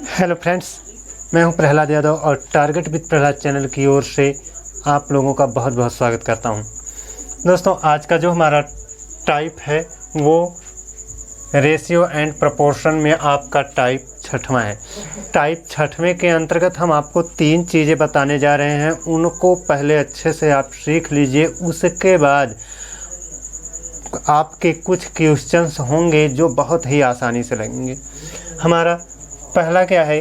Hello friends, मैं हूं प्रहलाद यादव और टारगेट विद प्रहलाद चैनल की ओर से आप लोगों का बहुत बहुत स्वागत करता हूं। दोस्तों, आज का जो हमारा टाइप है वो रेशियो एंड प्रोपोर्शन में आपका टाइप छठवां है। टाइप छठवें के अंतर्गत हम आपको 3 चीज़ें बताने जा रहे हैं। उनको पहले अच्छे से आप सीख लीजिए, उसके बाद आपके कुछ क्वेश्चंस होंगे जो बहुत ही आसानी से लगेंगे। हमारा पहला क्या है,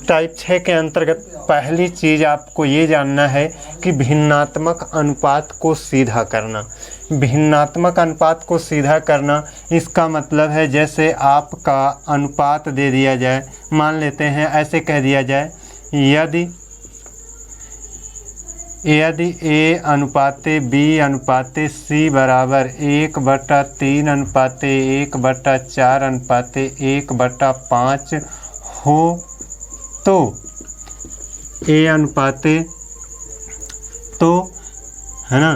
टाइप 6 के अंतर्गत पहली चीज़ आपको ये जानना है कि भिन्नात्मक अनुपात को सीधा करना। भिन्नात्मक अनुपात को सीधा करना, इसका मतलब है जैसे आपका अनुपात दे दिया जाए, मान लेते हैं ऐसे कह दिया जाए, यदि A अनुपाते B अनुपाते C बराबर 1/3 अनुपाते 1/4 अनुपाते 1/5 हो तो A अनुपाते है ना,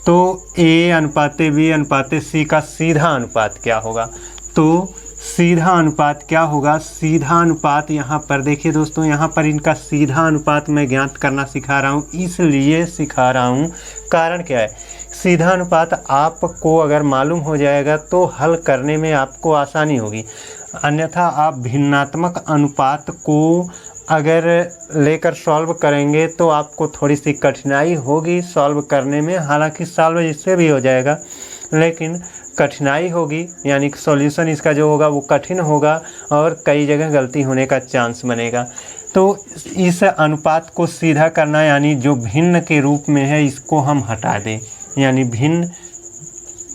तो A अनुपाते B अनुपाते C का सीधा अनुपात क्या होगा? तो सीधा अनुपात क्या होगा? सीधा अनुपात यहाँ पर देखिए दोस्तों, यहाँ पर इनका सीधा अनुपात मैं ज्ञात करना सिखा रहा हूँ, इसलिए सिखा रहा हूँ। कारण क्या है? सीधा अनुपात आपको अगर मालूम हो जाएगा तो हल करने में आपको आसानी होगी। अन्यथा आप भिन्नात्मक अनुपात को अगर लेकर सॉल्व करेंगे तो आपको थोड़ी सी कठिनाई होगी सॉल्व करने में। हालांकि सॉल्व इससे भी हो जाएगा, लेकिन कठिनाई होगी, यानी कि सॉल्यूशन इसका जो होगा वो कठिन होगा और कई जगह गलती होने का चांस बनेगा। तो इस अनुपात को सीधा करना, यानी जो भिन्न के रूप में है इसको हम हटा दें, यानी भिन्न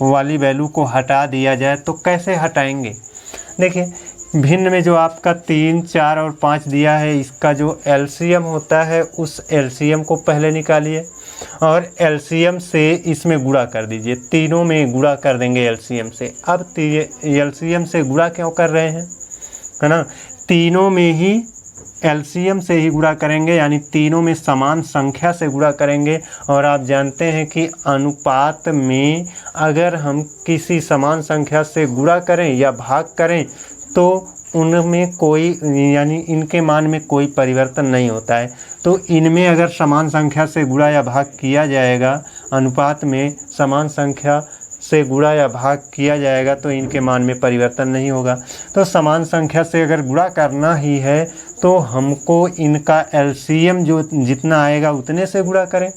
वाली वैल्यू को हटा दिया जाए। तो कैसे हटाएंगे? देखिए, भिन्न में जो आपका 3, 4 और 5 दिया है, इसका जो एलसीएम होता है उस एलसीएम को पहले निकालिए और एलसीएम से इसमें गुणा कर दीजिए। तीनों में गुणा कर देंगे एलसीएम से। अब एलसीएम से गुणा क्यों कर रहे हैं, है ना? तीनों में ही एलसीएम से ही गुणा करेंगे, यानी तीनों में समान संख्या से गुणा करेंगे। और आप जानते हैं कि अनुपात में अगर हम किसी समान संख्या से गुणा करें या भाग करें तो उनमें कोई, यानी इनके मान में कोई परिवर्तन नहीं होता है। तो इनमें अगर समान संख्या से गुणा या भाग किया जाएगा, अनुपात में समान संख्या से गुणा या भाग किया जाएगा तो इनके मान में परिवर्तन नहीं होगा। तो समान संख्या से अगर गुणा करना ही है तो हमको इनका एलसीएम जो जितना आएगा उतने से गुणा करें,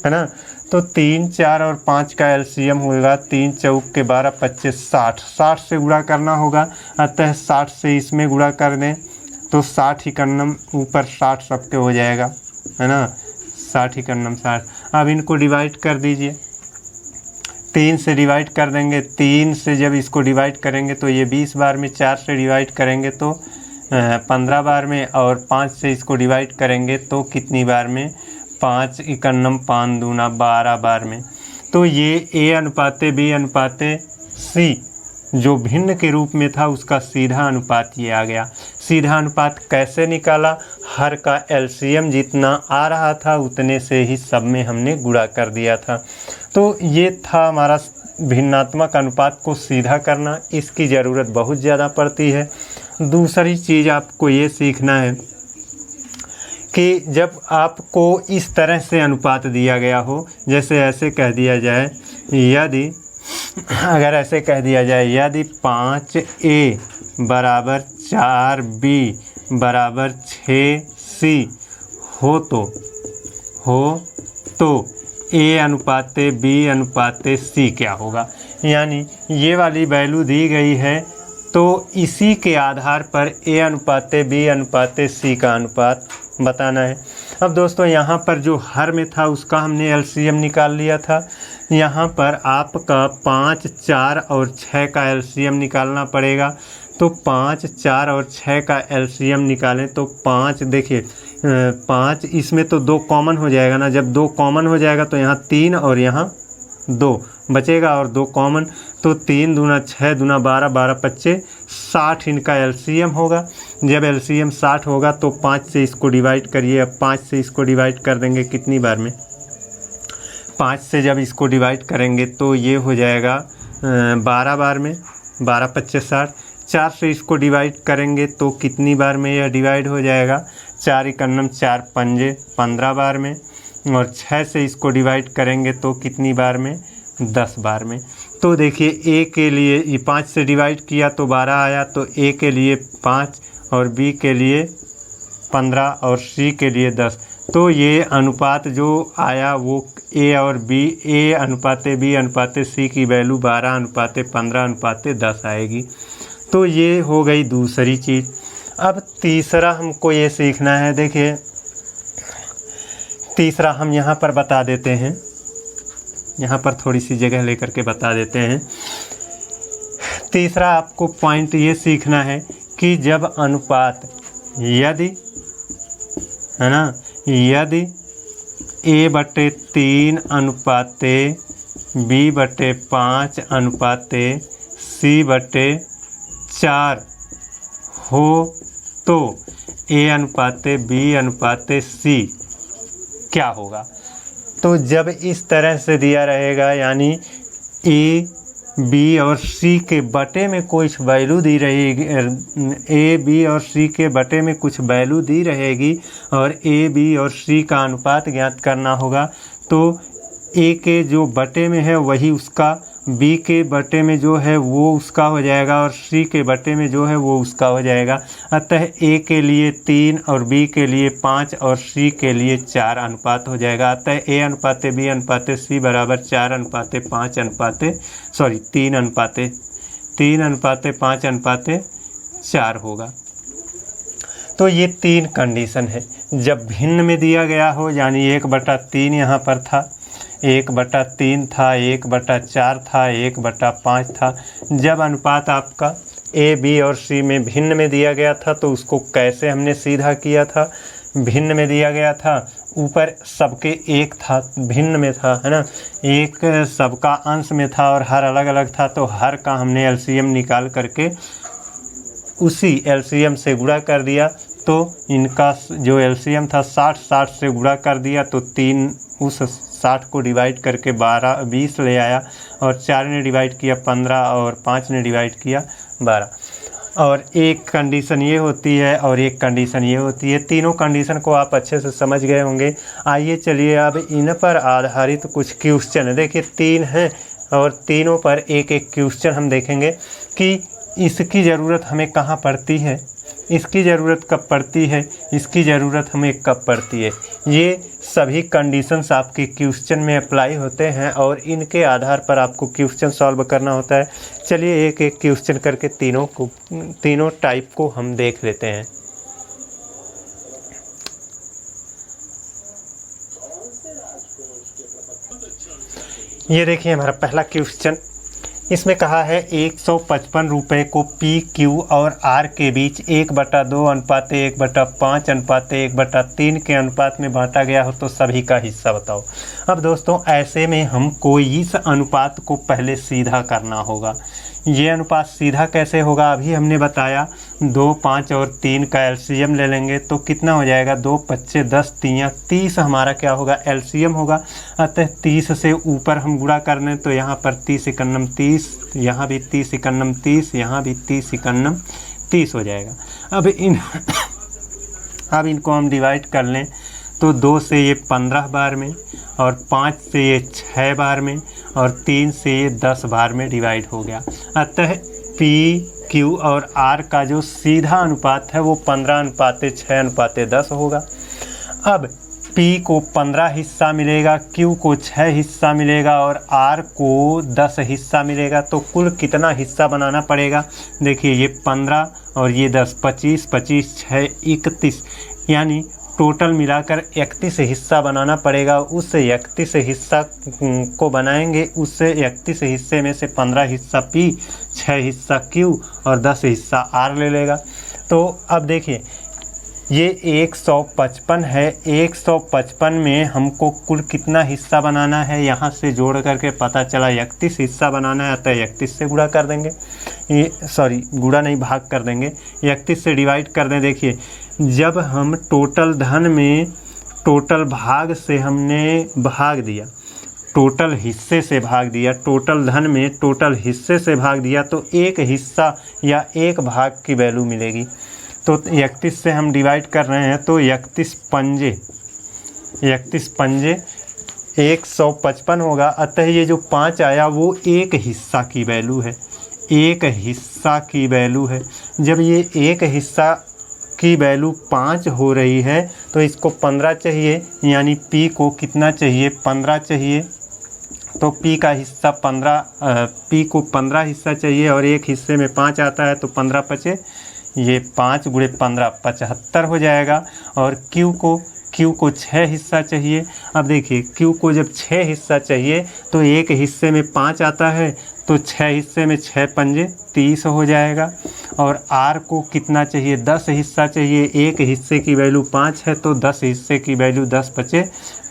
है ना? तो 3, 4 और 5 का एलसीएम होगा 3 चौक के 12, 25, 60। 60 से गुणा करना होगा, अतः 60 से इसमें गुणा कर दें तो 60 इकन्नम ऊपर 60 सबके हो जाएगा, है ना? 60 इकन्नम 60। अब इनको डिवाइड कर दीजिए, 3 से डिवाइड कर देंगे। 3 से जब इसको डिवाइड करेंगे तो ये 20 बार में, 4 से डिवाइड करेंगे तो 15 बार में, और 5 से इसको डिवाइड करेंगे तो कितनी बार में? 5 इकन्नम 5 दूना 12 बार में। तो ये A अनुपाते B अनुपाते C जो भिन्न के रूप में था उसका सीधा अनुपात ये आ गया। सीधा अनुपात कैसे निकाला? हर का एलसीएम जितना आ रहा था उतने से ही सब में हमने गुणा कर दिया था। तो ये था हमारा भिन्नात्मक अनुपात को सीधा करना। इसकी ज़रूरत बहुत ज़्यादा पड़ती है। दूसरी चीज़ आपको ये सीखना है कि जब आपको इस तरह से अनुपात दिया गया हो, जैसे ऐसे कह दिया जाए, अगर ऐसे कह दिया जाए यदि 5A बराबर 4B बराबर 6C हो तो A अनुपाते B अनुपाते C क्या होगा? यानी ये वाली वैल्यू दी गई है तो इसी के आधार पर A अनुपाते B अनुपाते C का अनुपात बताना है। अब दोस्तों, यहाँ पर जो हर में था उसका हमने एलसीएम निकाल लिया था। यहाँ पर आपका 5, 4 और 6 का एलसीएम निकालना पड़ेगा। तो 5, 4 और 6 का एलसीएम निकालें तो 5, देखिए 5, इसमें तो 2 कॉमन हो जाएगा ना। जब 2 कॉमन हो जाएगा तो यहाँ 3 और यहाँ 2 बचेगा और 2 कॉमन, तो 3 दूना 6 दूना 12, 12 25 60 इनका एलसीएम होगा। जब एलसीएम 60 होगा तो 5 से इसको डिवाइड करिए। अब 5 से इसको डिवाइड कर देंगे कितनी बार में? 5 से जब इसको डिवाइड करेंगे तो ये हो जाएगा 12 बार में, 12 25 60। 4 से इसको डिवाइड करेंगे तो कितनी बार में यह डिवाइड हो जाएगा, 4 एकन्नम 4 पंजे 15 बार में, और 6 से इसको डिवाइड करेंगे तो कितनी बार में, 10 बार में। तो देखिए ए के लिए ये 5 से डिवाइड किया तो 12 आया, तो ए के लिए 5 और बी के लिए 15 और सी के लिए 10। तो ये अनुपात जो आया वो ए और बी, ए अनुपाते बी अनुपाते सी की वैल्यू 12 अनुपाते 15 अनुपाते 10 आएगी। तो ये हो गई दूसरी चीज़। अब तीसरा हमको ये सीखना है। देखिए तीसरा हम यहाँ पर बता देते हैं, यहाँ पर थोड़ी सी जगह लेकर के बता देते हैं। तीसरा आपको पॉइंट ये सीखना है कि जब अनुपात यदि है ना, यदि a/3 अनुपाते b/5 अनुपाते c/4 हो तो a अनुपाते b अनुपाते c क्या होगा। तो जब इस तरह से दिया रहेगा, यानी ए बी और सी के बटे में कुछ वैल्यू दी रहेगी, ए बी और सी के बटे में कुछ वैल्यू दी रहेगी और ए बी और सी का अनुपात ज्ञात करना होगा, तो ए के जो बटे में है वही उसका, बी के बटे में जो है वो उसका हो जाएगा और सी के बटे में जो है वो उसका हो जाएगा। अतः ए के लिए 3 और बी के लिए 5 और सी के लिए 4 अनुपात हो जाएगा। अतः ए अनुपाते बी अनुपाते सी बराबर 3 अनुपाते 5 अनुपाते 4 होगा। तो ये 3 कंडीशन है। जब भिन्न में दिया गया हो, यानी 1/3 यहाँ पर था, 1/3 था, 1/4 था, 1/5 था। जब अनुपात आपका ए बी और सी में भिन्न में दिया गया था तो उसको कैसे हमने सीधा किया था, भिन्न में दिया गया था, ऊपर सबके एक था, भिन्न में था, है ना, एक सबका अंश में था और हर अलग अलग था, तो हर का हमने एलसीएम निकाल करके उसी एलसीएम से गुणा कर दिया। तो इनका जो एलसीएम था 60 से गुणा कर दिया, तो 3 उस 60 को डिवाइड करके 20 ले आया, और 4 ने डिवाइड किया 15 और 5 ने डिवाइड किया 12। और एक कंडीशन ये होती है और एक कंडीशन ये होती है। तीनों कंडीशन को आप अच्छे से समझ गए होंगे। आइए चलिए अब इन पर आधारित कुछ क्वेश्चन, देखिए 3 हैं और तीनों पर एक एक क्वेश्चन हम देखेंगे कि इसकी ज़रूरत हमें कहाँ पड़ती है, इसकी ज़रूरत कब पड़ती है, इसकी ज़रूरत हमें कब पड़ती है। ये सभी कंडीशंस आपके क्वेश्चन में अप्लाई होते हैं और इनके आधार पर आपको क्वेश्चन सॉल्व करना होता है। चलिए एक एक क्वेश्चन करके तीनों टाइप को हम देख लेते हैं। ये देखिए हमारा पहला क्वेश्चन, इसमें कहा है 155 रुपये को पी क्यू और आर के बीच 1/2 अनुपाते 1/5 अनुपाते 1/3 के अनुपात में बांटा गया हो तो सभी का हिस्सा बताओ। अब दोस्तों ऐसे में हमको इस अनुपात को पहले सीधा करना होगा। ये अनुपात सीधा कैसे होगा, अभी हमने बताया 2, 5 और 3 का एलसीएम ले लेंगे तो कितना हो जाएगा, 2 5 10 3 30 हमारा क्या होगा, एलसीएम होगा। अतः 30 से ऊपर हम गुणा कर लें तो यहाँ पर 30 एकन्नम 30, यहाँ भी 30 एकन्नम 30, यहाँ भी 30 एकन्नम 30 हो जाएगा। अब इनको हम डिवाइड कर लें तो 2 से ये 15 बार में और 5 से ये 6 बार में और 3 से ये 10 बार में डिवाइड हो गया। अतः पी क्यू और आर का जो सीधा अनुपात है वो 15/6/10 होगा। अब पी को 15 हिस्सा मिलेगा, क्यू को 6 हिस्सा मिलेगा और आर को 10 हिस्सा मिलेगा। तो कुल कितना हिस्सा बनाना पड़ेगा, देखिए ये 15 और ये 10, 25, 25, 6, 31, यानी टोटल मिलाकर 31 हिस्सा बनाना पड़ेगा। उस 31 हिस्सा को बनाएंगे, उससे 31 हिस्से में से 15 हिस्सा पी, 6 हिस्सा क्यू और 10 हिस्सा आर ले लेगा। तो अब देखिए ये 155 है, 155 में हमको कुल कितना हिस्सा बनाना है, यहाँ से जोड़ करके पता चला 31 हिस्सा बनाना है। अतः 31 से गुणा कर देंगे, ये सॉरी गुणा नहीं भाग कर देंगे, 31 से डिवाइड कर दें। देखिए जब हम टोटल धन में टोटल भाग से हमने भाग दिया टोटल हिस्से से भाग दिया, टोटल धन में टोटल हिस्से से भाग दिया तो एक हिस्सा या एक भाग की वैल्यू मिलेगी। तो 31 से हम डिवाइड कर रहे हैं तो 31 पंजे 155 होगा। अतः ये जो 5 आया वो एक हिस्सा की वैल्यू है, एक हिस्सा की वैल्यू है। जब ये एक हिस्सा की वैल्यू 5 हो रही है तो इसको 15 चाहिए, यानी P को कितना चाहिए, 15 चाहिए। तो P का हिस्सा 15, P को 15 हिस्सा चाहिए और एक हिस्से में 5 आता है तो 15 पचे, ये 5 गुणे 15 75 हो जाएगा। और Q को 6 हिस्सा चाहिए। अब देखिए Q को जब 6 हिस्सा चाहिए तो एक हिस्से में 5 आता है तो 6 हिस्से में 6 पंजे 30 हो जाएगा। और R को कितना चाहिए, 10 हिस्सा चाहिए। एक हिस्से की वैल्यू 5 है तो 10 हिस्से की वैल्यू 10 पचे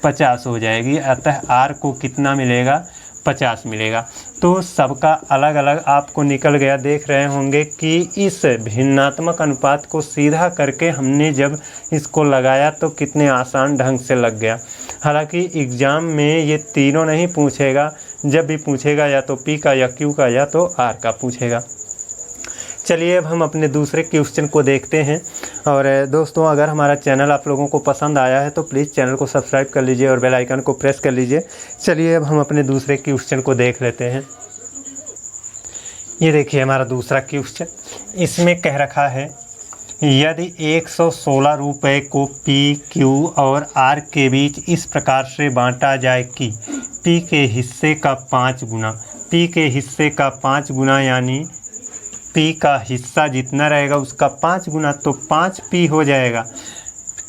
50 हो जाएगी। अतः R को कितना मिलेगा, 50 मिलेगा। तो सबका अलग अलग आपको निकल गया। देख रहे होंगे कि इस भिन्नात्मक अनुपात को सीधा करके हमने जब इसको लगाया तो कितने आसान ढंग से लग गया। हालांकि एग्ज़ाम में ये तीनों नहीं पूछेगा, जब भी पूछेगा या तो P का या Q का या तो R का पूछेगा। चलिए अब हम अपने दूसरे क्वेश्चन को देखते हैं। और दोस्तों अगर हमारा चैनल आप लोगों को पसंद आया है तो प्लीज़ चैनल को सब्सक्राइब कर लीजिए और बेल आइकन को प्रेस कर लीजिए। चलिए अब हम अपने दूसरे क्वेश्चन को देख लेते हैं। ये देखिए हमारा दूसरा क्वेश्चन, इसमें कह रखा है यदि 116 रुपये को P, Q और R के बीच इस प्रकार से बांटा जाए कि P के हिस्से का 5 गुना, P के हिस्से का 5 गुना यानी P का हिस्सा जितना रहेगा उसका 5 गुना तो 5P हो जाएगा।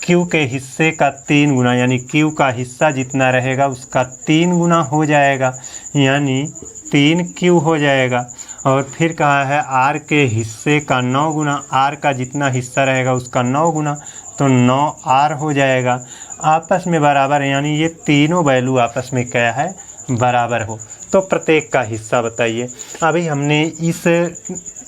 Q के हिस्से का 3 गुना यानी Q का हिस्सा जितना रहेगा उसका 3 गुना हो जाएगा, यानी 3Q हो जाएगा। और फिर कहा है R के हिस्से का 9 गुना, R का जितना हिस्सा रहेगा उसका 9 गुना तो 9R हो जाएगा। आपस में बराबर है, यानी ये तीनों वैल्यू आपस में क्या है, बराबर हो। तो प्रत्येक का हिस्सा बताइए। अभी हमने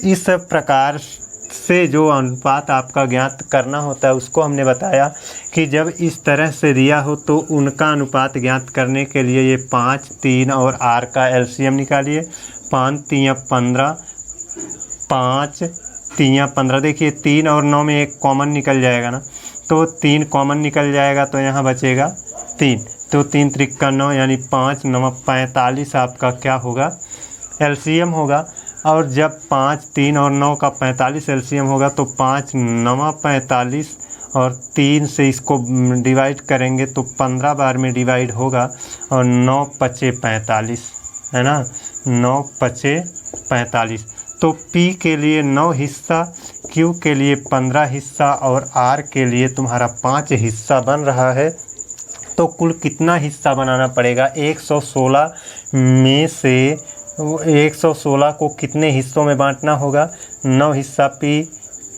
इस प्रकार से जो अनुपात आपका ज्ञात करना होता है उसको हमने बताया कि जब इस तरह से दिया हो तो उनका अनुपात ज्ञात करने के लिए ये 5, 3 और R का एलसीएम निकालिए। 5 3 15, 5 3 15। देखिए 3 और 9 में एक कॉमन निकल जाएगा ना, तो 3 कॉमन निकल जाएगा तो यहाँ बचेगा 3। तो 3 त्रिका 9 यानी 5 9 45 आपका क्या होगा, एलसीएम होगा। और जब 5 3 और 9 का 45 एलसीएम होगा तो 5 9 45 और 3 से इसको डिवाइड करेंगे तो 15 बार में डिवाइड होगा और 9 पचे 45 है ना, 9 पचे 45। तो P के लिए 9 हिस्सा, Q के लिए 15 हिस्सा और R के लिए तुम्हारा 5 हिस्सा बन रहा है। तो कुल कितना हिस्सा बनाना पड़ेगा, 116 में से 116 को कितने हिस्सों में बांटना होगा, 9 हिस्सा P,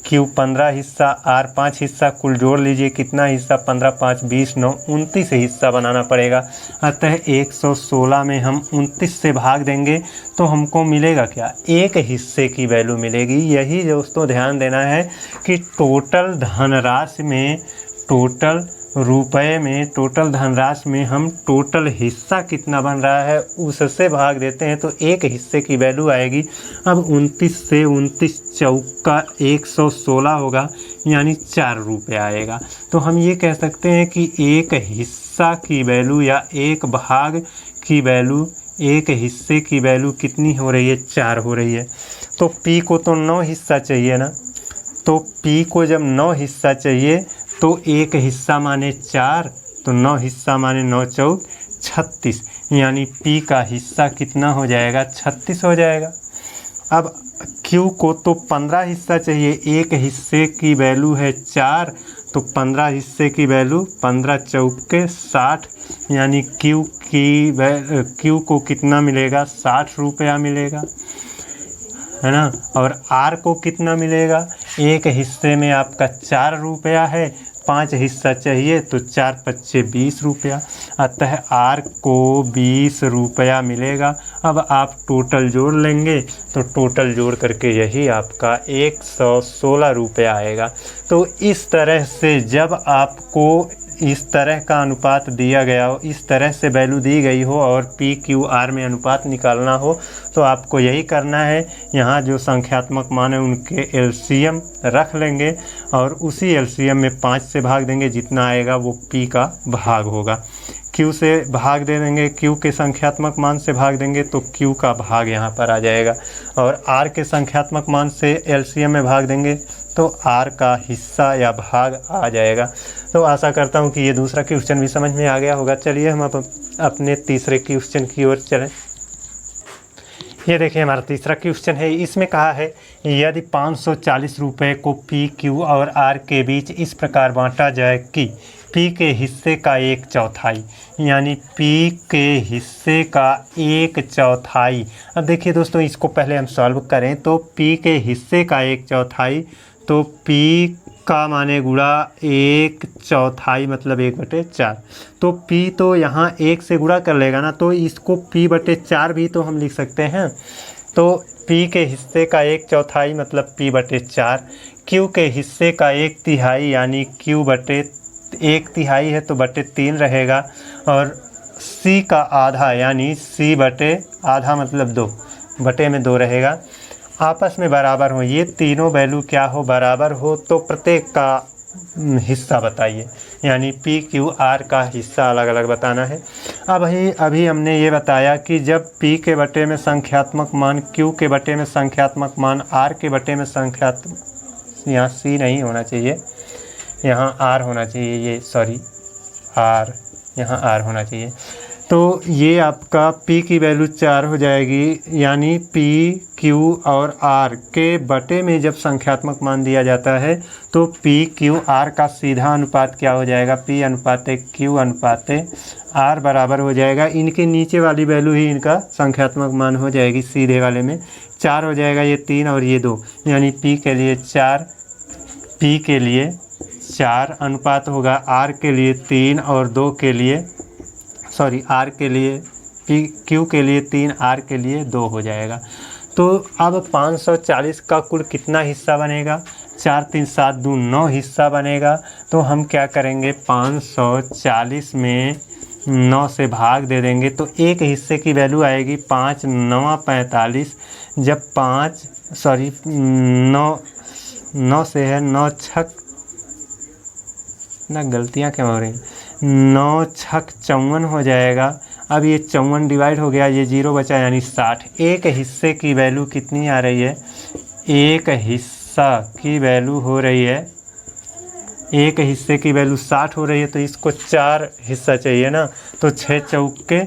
Q 15 हिस्सा, R 5 हिस्सा, कुल जोड़ लीजिए कितना हिस्सा, 15 5 20 9 29 हिस्सा बनाना पड़ेगा। अतः 116 में हम 29 से भाग देंगे तो हमको मिलेगा क्या, एक हिस्से की वैल्यू मिलेगी। यही दोस्तों ध्यान देना है कि टोटल धनराशि में, टोटल रुपए में, टोटल धनराशि में हम टोटल हिस्सा कितना बन रहा है उससे भाग देते हैं तो एक हिस्से की वैल्यू आएगी। अब 29 से 29 चौका 116 होगा यानी 4 रुपये आएगा। तो हम ये कह सकते हैं कि एक हिस्सा की वैल्यू या एक भाग की वैल्यू, एक हिस्से की वैल्यू कितनी हो रही है, 4 हो रही है। तो P को तो 9 हिस्सा चाहिए ना, तो P को जब 9 हिस्सा चाहिए तो एक हिस्सा माने 4, तो 9 हिस्सा माने 9 चौक 36, यानी P का हिस्सा कितना हो जाएगा, 36 हो जाएगा। अब Q को तो 15 हिस्सा चाहिए, एक हिस्से की वैल्यू है 4, तो 15 हिस्से की वैल्यू 15 चौक के 60, यानी Q को कितना मिलेगा, 60 रुपया मिलेगा, है ना। और R को कितना मिलेगा, एक हिस्से में आपका 4 रुपया है, 5 हिस्सा चाहिए तो 4 पच्चे 20 रुपया, अतः R को 20 रुपया मिलेगा। अब आप टोटल जोड़ लेंगे तो टोटल जोड़ करके यही आपका 116 रुपया आएगा। तो इस तरह से जब आपको इस तरह का अनुपात दिया गया हो, इस तरह से वैल्यू दी गई हो और पी क्यू आर में अनुपात निकालना हो तो आपको यही करना है। यहाँ जो संख्यात्मक मान है उनके एलसीएम रख लेंगे और उसी एलसीएम में 5 से भाग देंगे, जितना आएगा वो पी का भाग होगा। क्यू से भाग दे देंगे, क्यू के संख्यात्मक मान से भाग देंगे तो क्यू का भाग यहाँ पर आ जाएगा, और आर के संख्यात्मक मान से एलसीएम में भाग देंगे तो आर का हिस्सा या भाग आ जाएगा। तो आशा करता हूँ कि ये दूसरा क्वेश्चन भी समझ में आ गया होगा। चलिए हम अपने तीसरे क्वेश्चन की ओर चलें। ये देखिए हमारा तीसरा क्वेश्चन है। इसमें कहा है यदि 540 रुपये को पी क्यू और आर के बीच इस प्रकार बांटा जाए कि पी के हिस्से का 1/4, यानी पी के हिस्से का 1/4। अब देखिए दोस्तों, इसको पहले हम सॉल्व करें तो पी के हिस्से का 1/4 तो पी का माने गुणा 1/4 मतलब 1/4। तो पी तो यहाँ 1 से गुणा कर लेगा ना, तो इसको p/4 भी तो हम लिख सकते हैं। तो पी के हिस्से का 1/4 मतलब p/4, क्यू के हिस्से का 1/3 यानी q/1/3 है तो /3 रहेगा, और सी का आधा यानी c/आधा मतलब 2 बटे में 2 रहेगा। आपस में बराबर हो, ये तीनों वैल्यू क्या हो, बराबर हो तो प्रत्येक का हिस्सा बताइए, यानी पी क्यू आर का हिस्सा अलग अलग बताना है। अभी हमने ये बताया कि जब पी के बटे में संख्यात्मक मान, क्यू के बटे में संख्यात्मक मान, आर के बटे में संख्यात्मक, यहाँ सी नहीं होना चाहिए, यहाँ आर होना चाहिए, ये सॉरी आर, यहाँ आर होना चाहिए। तो ये आपका P की वैल्यू 4 हो जाएगी, यानी P, Q और R के बटे में जब संख्यात्मक मान दिया जाता है तो P, Q, R का सीधा अनुपात क्या हो जाएगा, P अनुपात Q अनुपात R बराबर हो जाएगा। इनके नीचे वाली वैल्यू ही इनका संख्यात्मक मान हो जाएगी, सीधे वाले में 4 हो जाएगा, ये 3 और ये 2, यानी P के लिए 4, P के लिए 4 अनुपात होगा, R के लिए 3 और 2 के लिए आर के लिए क्यू के लिए 3, आर के लिए 2 हो जाएगा। तो अब 540 का कुल कितना हिस्सा बनेगा, 4 3 7 2 9 हिस्सा बनेगा। तो हम क्या करेंगे, 540 में 9 से भाग दे देंगे तो एक हिस्से की वैल्यू आएगी 5 9 45। जब 9 से है 9 छक ना, गलतियाँ क्यों हो रही, 9 छक 54 हो जाएगा। अब ये 54 डिवाइड हो गया, ये 0 बचा यानी 60। एक हिस्से की वैल्यू कितनी आ रही है, एक हिस्सा की वैल्यू हो रही है, एक हिस्से की वैल्यू 60 हो रही है, तो इसको 4 हिस्सा चाहिए ना, तो 6 चौके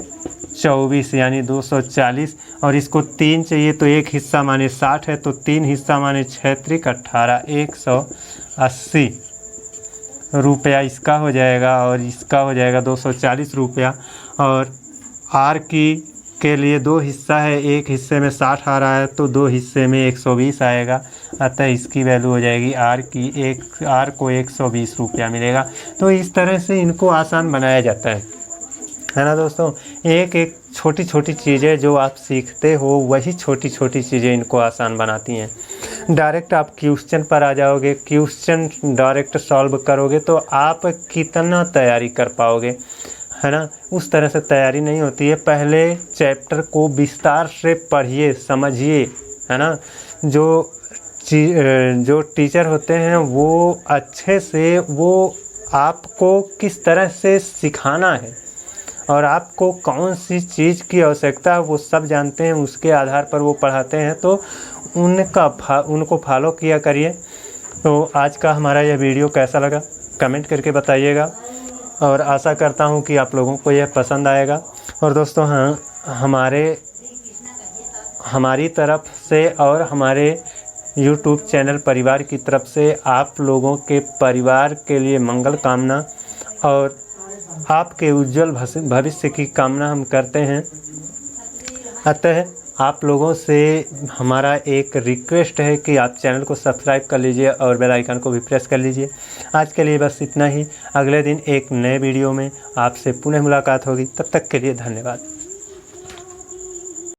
24 यानी 240, और इसको 3 चाहिए तो एक हिस्सा माने 60 है तो 3 हिस्सा माने 6 त्रिक 18, 180 रुपया इसका हो जाएगा, और इसका हो जाएगा 240 रुपया। और आर के लिए 2 हिस्सा है, एक हिस्से में 60 आ रहा है तो 2 हिस्से में 120 आएगा, अतः इसकी वैल्यू हो जाएगी आर को 120 रुपया मिलेगा। तो इस तरह से इनको आसान बनाया जाता है ना दोस्तों। एक एक छोटी छोटी चीज़ें जो आप सीखते हो, वही छोटी छोटी चीज़ें इनको आसान बनाती हैं। डायरेक्ट आप क्वेश्चन पर आ जाओगे, क्वेश्चन डायरेक्ट सॉल्व करोगे तो आप कितना तैयारी कर पाओगे, है ना। उस तरह से तैयारी नहीं होती है। पहले चैप्टर को विस्तार से पढ़िए, समझिए, है ना। जो टीचर होते हैं वो अच्छे से वो आपको किस तरह से सिखाना है और आपको कौन सी चीज़ की आवश्यकता है वो सब जानते हैं, उसके आधार पर वो पढ़ाते हैं, तो उनको फॉलो किया करिए। तो आज का हमारा यह वीडियो कैसा लगा कमेंट करके बताइएगा, और आशा करता हूँ कि आप लोगों को यह पसंद आएगा। और दोस्तों हाँ, हमारी तरफ से और हमारे YouTube चैनल परिवार की तरफ से आप लोगों के परिवार के लिए मंगल कामना और आपके उज्जवल भविष्य की कामना हम करते हैं। अतः आप लोगों से हमारा एक रिक्वेस्ट है कि आप चैनल को सब्सक्राइब कर लीजिए और बेल आइकन को भी प्रेस कर लीजिए। आज के लिए बस इतना ही। अगले दिन एक नए वीडियो में आपसे पुनः मुलाकात होगी। तब तक के लिए धन्यवाद।